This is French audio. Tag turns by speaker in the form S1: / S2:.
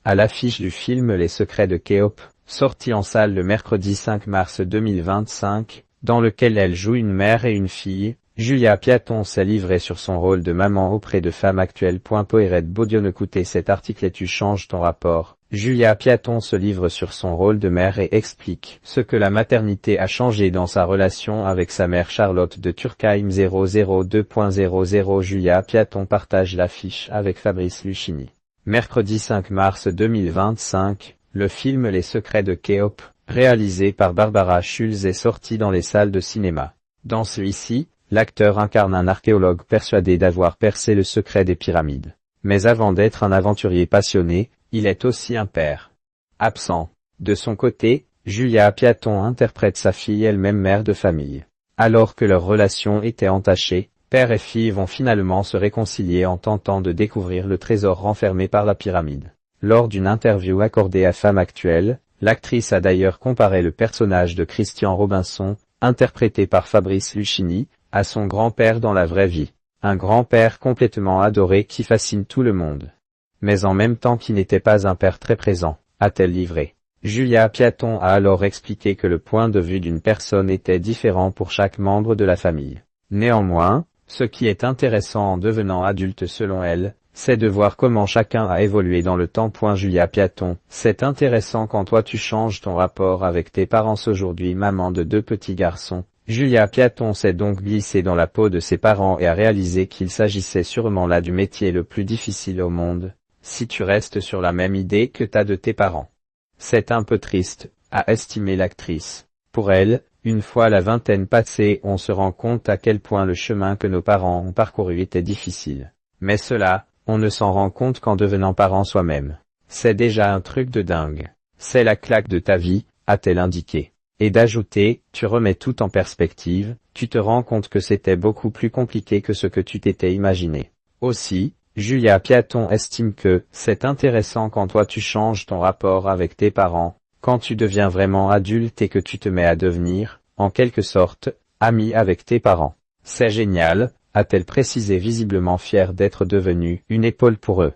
S1: à l'affiche du film Les Secrets de Kéope, sorti en salle le mercredi 5 mars 2025, dans lequel elle joue une mère et une fille. Julia Piaton s'est livrée sur son rôle de maman auprès de Femme Actuelle. Poirette Baudion. Écoutez cet article et tu changes ton rapport. Julia Piaton se livre sur son rôle de mère et explique ce que la maternité a changé dans sa relation avec sa mère Charlotte de Turckheim. 002.00. Julia Piaton partage l'affiche avec Fabrice Lucchini. Mercredi 5 mars 2025, le film Les Secrets de Kéope, réalisé par Barbara Schulz, est sorti dans les salles de cinéma. Dans celui-ci, l'acteur incarne un archéologue persuadé d'avoir percé le secret des pyramides. Mais avant d'être un aventurier passionné, il est aussi un père absent. De son côté, Julia Piaton interprète sa fille, elle-même mère de famille. Alors que leur relation était entachée, père et fille vont finalement se réconcilier en tentant de découvrir le trésor renfermé par la pyramide. Lors d'une interview accordée à Femme Actuelle, l'actrice a d'ailleurs comparé le personnage de Christian Robinson, interprété par Fabrice Lucchini, à son grand-père dans la vraie vie. Un grand-père complètement adoré qui fascine tout le monde. Mais en même temps qui n'était pas un père très présent, a-t-elle livré. Julia Piaton a alors expliqué que le point de vue d'une personne était différent pour chaque membre de la famille. Néanmoins, ce qui est intéressant en devenant adulte selon elle, c'est de voir comment chacun a évolué dans le temps. Julia Piaton, c'est intéressant quand toi tu changes ton rapport avec tes parents. Aujourd'hui maman de 2 petits garçons, Julia Piaton s'est donc glissée dans la peau de ses parents et a réalisé qu'il s'agissait sûrement là du métier le plus difficile au monde, si tu restes sur la même idée que t'as de tes parents. C'est un peu triste, a estimé l'actrice. Pour elle, une fois la vingtaine passée, on se rend compte à quel point le chemin que nos parents ont parcouru était difficile. Mais cela, on ne s'en rend compte qu'en devenant parent soi-même. C'est déjà un truc de dingue. C'est la claque de ta vie, a-t-elle indiqué. Et d'ajouter, tu remets tout en perspective, tu te rends compte que c'était beaucoup plus compliqué que ce que tu t'étais imaginé. Aussi, Julia Piaton estime que c'est intéressant quand toi tu changes ton rapport avec tes parents, quand tu deviens vraiment adulte et que tu te mets à devenir, en quelque sorte, ami avec tes parents. C'est génial, a-t-elle précisé, visiblement fière d'être devenue une épaule pour eux.